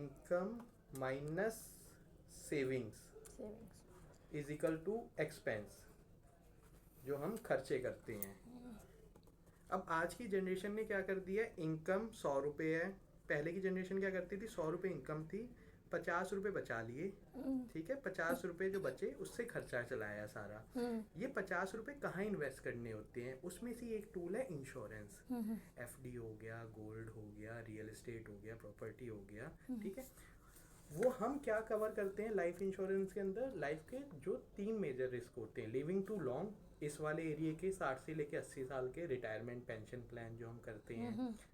Income minus savings is equal to expense, जो हम खर्चे करते हैं। अब आज की जनरेशन ने क्या कर दिया, इनकम 100 रुपये है। पहले की जनरेशन क्या करती थी, 100 रुपये इनकम थी, 50 रुपये बचा लिए, ठीक है, 50 रुपये जो बचे उससे खर्चा चलाया सारा। ये 50 रुपये कहाँ इन्वेस्ट करने होते हैं, उसमें से एक टूल है इंश्योरेंस। एफडी हो गया, गोल्ड हो गया, रियल एस्टेट हो गया, प्रॉपर्टी हो गया, ठीक है। वो हम क्या कवर करते हैं लाइफ इंश्योरेंस के अंदर, लाइफ के जो 3 मेजर रिस्क होते हैं, लिविंग टू लॉन्ग, इस वाले एरिया के 60 से लेके 80 साल के रिटायरमेंट पेंशन प्लान जो हम करते हैं,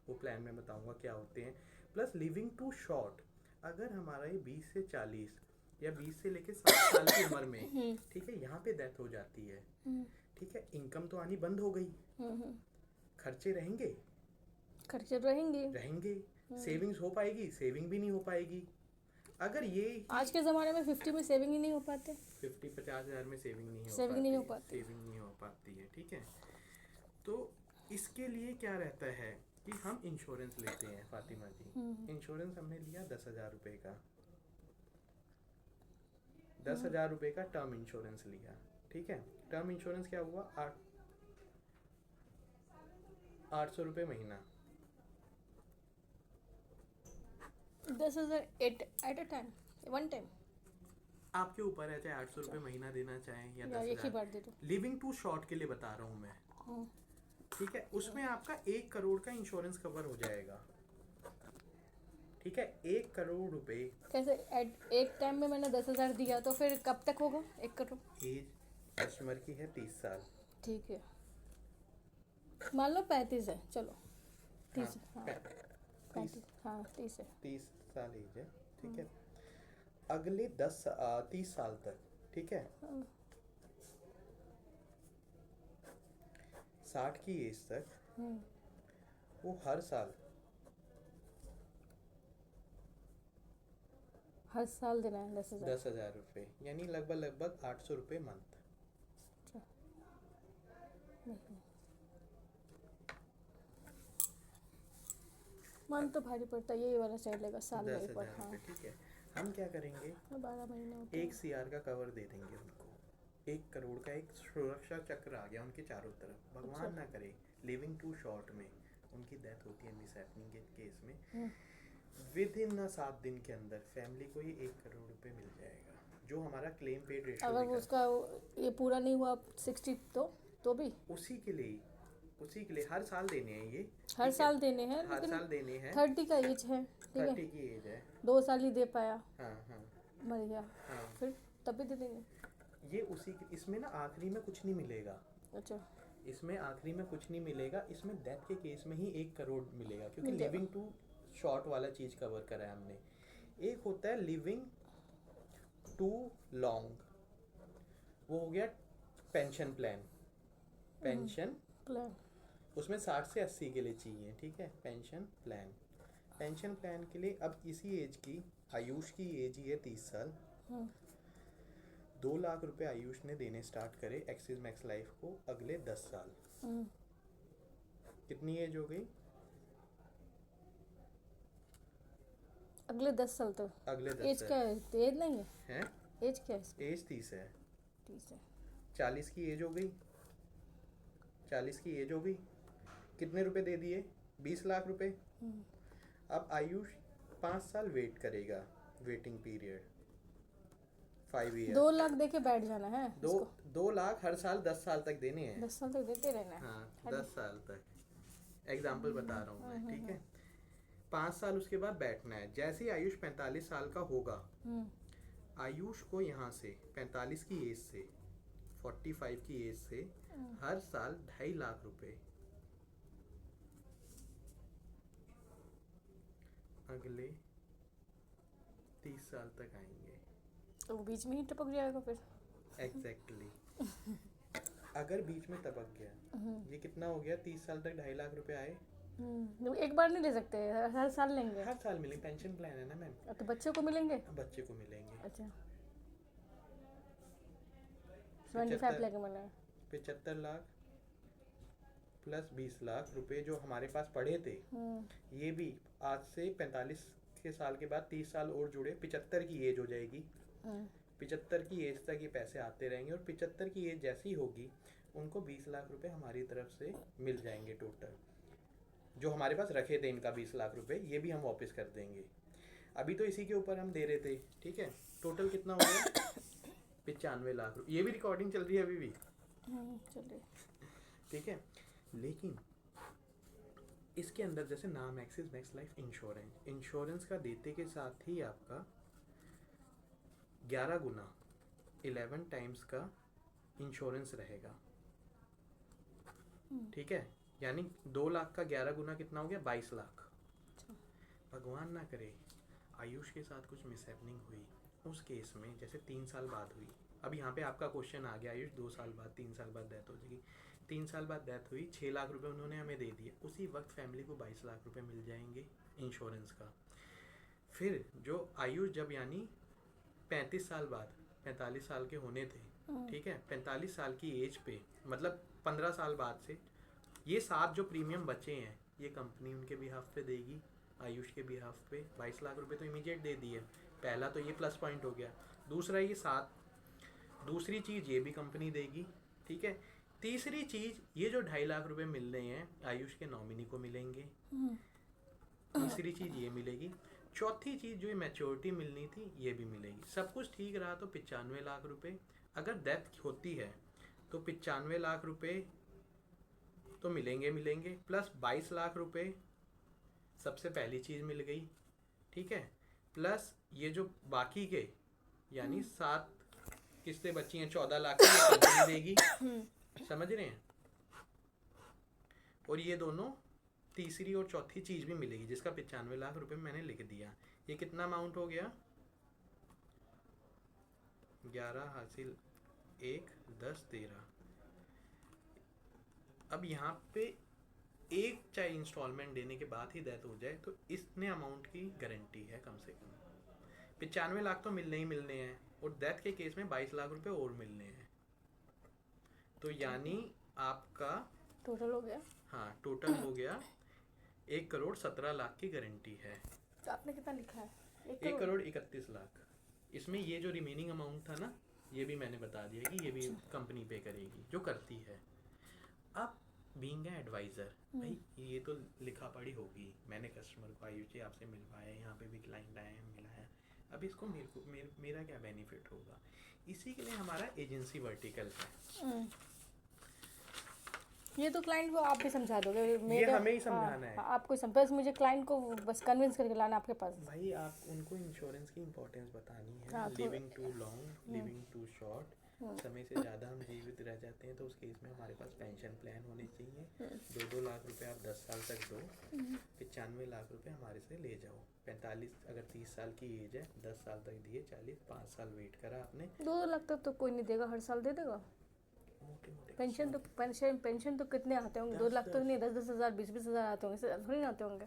वो प्लान में बताऊंगा क्या होते हैं, प्लस लिविंग टू शॉर्ट, अगर हमारा ये 20 से 40 या 20 से लेके 60 साल की उम्र में, ठीक है, यहाँ पे डेथ हो जाती है, ठीक है, इनकम तो आनी बंद हो गई, खर्चे रहेंगे रहेंगे, सेविंग्स हो पाएगी, सेविंग भी नहीं हो पाएगी। अगर ये आज के ज़माने में 50 में सेविंग ही नहीं हो पाते, 50 हज़ार में सेविंग नहीं हो पाती है, ठीक है। तो इसके लिए क्या रहता है कि हम इंश्योरेंस लेते हैं फातिमा जी। इंश्योरेंस हमने लिया 10,000 रुपये का, 10,000 रुपये का टर्म इंश्योरेंस लिया, ठीक है। टर्म इंश्योरेंस क्या हुआ, 800 रुपये महीना, 10,000 at a time, one time, आपके ऊपर है, चाहे 800 रुपये महीना देना चाहें या एक ही बार दे दो। लिविंग टू शॉर्ट के लिए बता रहा हूँ मैं, ठीक है, उसमें आपका 1 करोड़ का इंश्योरेंस कवर हो जाएगा, ठीक है, 1 करोड़ रुपए। कैसे एक टाइम में मैंने 10,000 दिया तो फिर कब तक होगा 1 करोड़? एज कस्टमर की है 30 साल, ठीक है, मान लो 35 है, चलो 30, हाँ 35, हाँ 30 है, 30 साल एज है, ठीक है। अगले 30 साल तक, ठीक है, 60 की एज तक वो हर साल देना है 10,000 रुपये, यानी लगभग 800 रुपये मंथ। मन तो भारी पड़ता है, यही वाला चलेगा साल में एक बार, हाँ ठीक है। हम क्या करेंगे, 12 महीने होते हैं, 1 CR का कवर दे देंगे उनको, 1 करोड़ का एक सुरक्षा चक्र आ गया उनके चारों तरफ। भगवान ना करे लिविंग टू शॉर्ट में उनकी डेथ होती है मिस हैपनिंग के केस में, विद इन 7 दिन के अंदर फैमिली को ही 1 करोड़ रुपए मिल जाएगा, जो हमारा क्लेम पेड रेशियो। अगर उसका ये पूरा नहीं हुआ 60 तो भी उसी के लिए हर साल देने हैं, ये हर साल देने हैं, हर साल देने हैं। 30 का एज है, ठीक है, 30 की एज है, 2 साल ही दे पाया, हाँ मर गया, फिर तब भी दे देंगे। ये इसमें ना आखिरी में कुछ नहीं मिलेगा, अच्छा, इसमें आखिरी में कुछ नहीं मिलेगा, इसमें डेथ के केस में ही 1 करोड़ मिलेगा, क्योंकि लिविंग टू शॉर्ट वाला चीज कवर करा है हमने। एक होता है लिविंग टू लॉन्ग, वो हो गया पेंशन प्लान, उसमें 60 से 80 के लिए चाहिए, ठीक है, पेंशन प्लान के लिए अब इसी एज की, आयुष की एज ही है 30 साल, 2 लाख रुपए आयुष ने देने स्टार्ट करे एक्सिस मैक्स लाइफ को अगले 10 साल। कितनी एज हो गई, अगले 10 साल तक, अगले 10 एज क्या है, एज नहीं है, एज क्या है, एज 30 है, 30 है, 40 की एज हो गई, 40 की एज हो गई, कितने रुपए दे दिए, 20 लाख रुपए। अब आयुष 5 साल वेट करेगा, वेटिंग पीरियड 5 ईयर, 2 लाख देके बैठ जाना है, 2 लाख हर साल 10 साल तक देने हैं, 10 साल तक देते रहना है, हाँ 10 साल तक, एग्जाम्पल बता रहा हूँ मैं, ठीक है। 5 साल उसके बाद बैठना है। जैसे ही आयुष 45 साल का होगा, आयुष को यहाँ से 45 की एज से 45 की एज से हर साल 2.5 लाख रुपए अगले 30 साल तक आएंगे, तो वो बीच में ही टपक जाएगा फिर। एग्जैक्टली अगर बीच में टपक गया, ये कितना हो गया, 30 साल तक 2.5 लाख रुपए आए, एक बार नहीं दे सकते, हर साल लेंगे, हर साल मिलेंगे, पेंशन प्लान है ना मैम, तो बच्चे को मिलेंगे, बच्चे को मिलेंगे, अच्छा 75 लाख मिला, 75 लाख प्लस 20 लाख रुपए जो हमारे पास पड़े थे, ये भी आज से 45 के साल के बाद 30 साल और जुड़े, 75 की एज हो जाएगी। 75 की एज तक ये पैसे आते रहेंगे और 75 की एज जैसी होगी उनको 20 लाख रुपए हमारी तरफ से मिल जाएंगे टोटल। जो हमारे पास रखे थे इनका 20 लाख रुपए, ये भी हम वापस कर देंगे। अभी तो इसी के ऊपर हम दे रहे थे, ठीक है। टोटल कितना हो गया? 95 लाख रुपए। ये भी रिकॉर्डिंग चल रही है अभी भी, चलिए, ठीक है। लेकिन इसके अंदर जैसे नाम axis max life insurance, insurance का देते के साथ ही आपका 11 गुना 11 टाइम्स का इंश्योरेंस रहेगा, ठीक है। यानी 2 लाख का 11 गुना कितना हो गया? 22 लाख। भगवान ना करे आयुष के साथ कुछ मिसहैपनिंग हुई, उस केस में जैसे 3 साल बाद हुई। अब यहाँ पे आपका क्वेश्चन आ गया, आयुष 2 साल बाद 3 साल बाद डेथ हो जाएगी। 3 साल बाद डेथ हुई, 6 लाख रुपए उन्होंने हमें दे दिए, उसी वक्त फैमिली को 22 लाख रुपए मिल जाएंगे इंश्योरेंस का। फिर जो आयुष जब यानी 35 साल बाद 45 साल के होने थे, ठीक है, 45 साल की एज पे मतलब 15 साल बाद से ये 7 जो प्रीमियम बचे हैं ये कंपनी उनके बिहाफ पे देगी, आयुष के बिहाफ पे। 22 लाख रुपए तो इमीडिएट दे दिए, पहला तो ये प्लस पॉइंट हो गया। दूसरा ये 7, दूसरी चीज़ ये भी कंपनी देगी, ठीक है। तीसरी चीज़ ये जो 2.5 लाख रुपए मिल रहे हैं आयुष के नॉमिनी को मिलेंगे, तीसरी चीज़ ये मिलेगी। चौथी चीज़ जो ये मैच्योरिटी मिलनी थी ये भी मिलेगी। सब कुछ ठीक रहा तो 95 लाख रुपए। अगर डेथ होती है तो 95 लाख रुपए तो मिलेंगे प्लस 22 लाख रुपए सबसे पहली चीज़ मिल गई, ठीक है। प्लस ये जो बाकी के यानी 7 किस्तें बची हैं, 14 लाख की ये कंपनी देगी, समझ रहे हैं। और ये दोनों तीसरी और चौथी चीज़ भी मिलेगी जिसका 95 लाख रुपए मैंने लिख दिया। ये कितना अमाउंट हो गया? 11 हासिल 1 10 13। अब यहाँ पे एक चाहे इंस्टॉलमेंट देने के बाद ही डेथ हो जाए तो इतने अमाउंट की गारंटी है कम से कम। 95 लाख तो मिलने ही मिलने हैं और डेथ के केस में 22 लाख रुपए और मिलने हैं। तो यानी आपका टोटल हो गया, हाँ टोटल हो गया 1 करोड़ 17 लाख की गारंटी है। तो आपने कितना लिखा है? 1 करोड़ 31 लाख। इसमें ये जो रिमेनिंग अमाउंट था ना ये भी मैंने बता दिया कि ये भी कंपनी पे करेगी जो करती है। अब बीइंग एडवाइज़र भाई ये तो लिखा पढ़ी होगी, मैंने कस्टमर को आयुष जी आपसे मिलवाया, यहाँ पे भी क्लाइंट आए हैं मिलाया, अब इसको मेरा क्या बेनिफिट होगा? इसी के लिए हमारा एजेंसी वर्टिकल है। ये तो क्लाइंट को आप भी समझा दोगे, ये हमें ही समझाना है। आपको बस मुझे क्लाइंट को बस कन्विंस करके लाना आपके पास। भाई आप उनको इंश्योरेंस की इम्पोर्टेंस बतानी है। हाँ, living too long, living too short, समय से ज़्यादा हम जीवित रह जाते हैं तो उस केस में हमारे पास पेंशन प्लान होने चाहिए। 2-2 लाख रुपए आप 10 साल तक दो, 95 लाख रुपए हमारे से ले जाओ। 45 अगर 30 साल की एज है 10 साल तक दिए, 40 5 साल वेट करा आपने। 2 लाख तक तो कोई नहीं देगा, हर साल दे देगा। मोटे पेंशन तो कितने आते होंगे? 2 लाख तो नहीं, 10-10 हज़ार 20-20 हज़ार आते होंगे, इससे थोड़ी ना आते होंगे।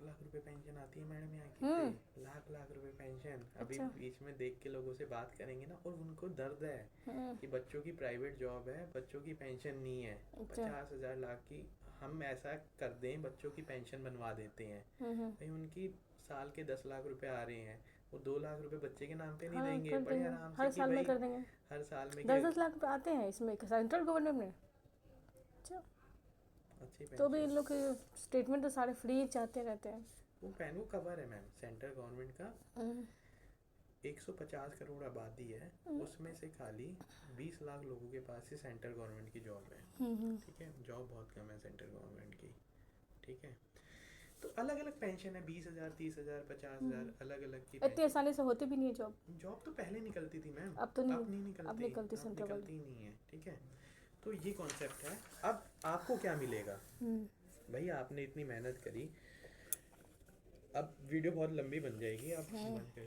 लाख रुपए पेंशन आती है मैडम यहाँ की। लाख रुपए पेंशन। अभी बीच में देख के लोगों से बात करेंगे ना और उनको दर्द है कि बच्चों की प्राइवेट जॉब है, बच्चों की पेंशन नहीं है। 50,000 लाख की हम ऐसा कर दें बच्चों की पेंशन बनवा देते हैं भाई, उनकी साल के 10 लाख रुपए आ रहे हैं, वो 2 लाख रुपए बच्चे के नाम पे नहीं देंगे, बड़े आराम से हर साल में कर देंगे। हर साल में 10-10 लाख रुपए आते हैं इसमें सेंट्रल गवर्नमेंट में। अच्छा, तो भी इन लोग के स्टेटमेंट तो सारे फ्री चाहते रहते हैं। वो कवर है मैम सेंट्रल गवर्नमेंट का। 150 करोड़ आबादी है, उसमें से खाली 20 लाख लोगों के पास ही सेंट्रल गवर्नमेंट की जॉब है, ठीक है। जॉब बहुत कम है सेंट्रल गवर्नमेंट की, ठीक है। तो अलग अलग पेंशन है, 20,000 30,000 50,000 अलग अलग की। इतनी आसानी से होती भी नहीं है जॉब। जॉब तो पहले निकलती थी मैम, अब तो नहीं, अब नहीं निकलती, अब निकलती सेंट्रल निकलती नहीं है, ठीक है। तो ये कॉन्सेप्ट है। अब आपको क्या मिलेगा भाई, आपने इतनी मेहनत करी, अब वीडियो बहुत लंबी बन जाएगी, आप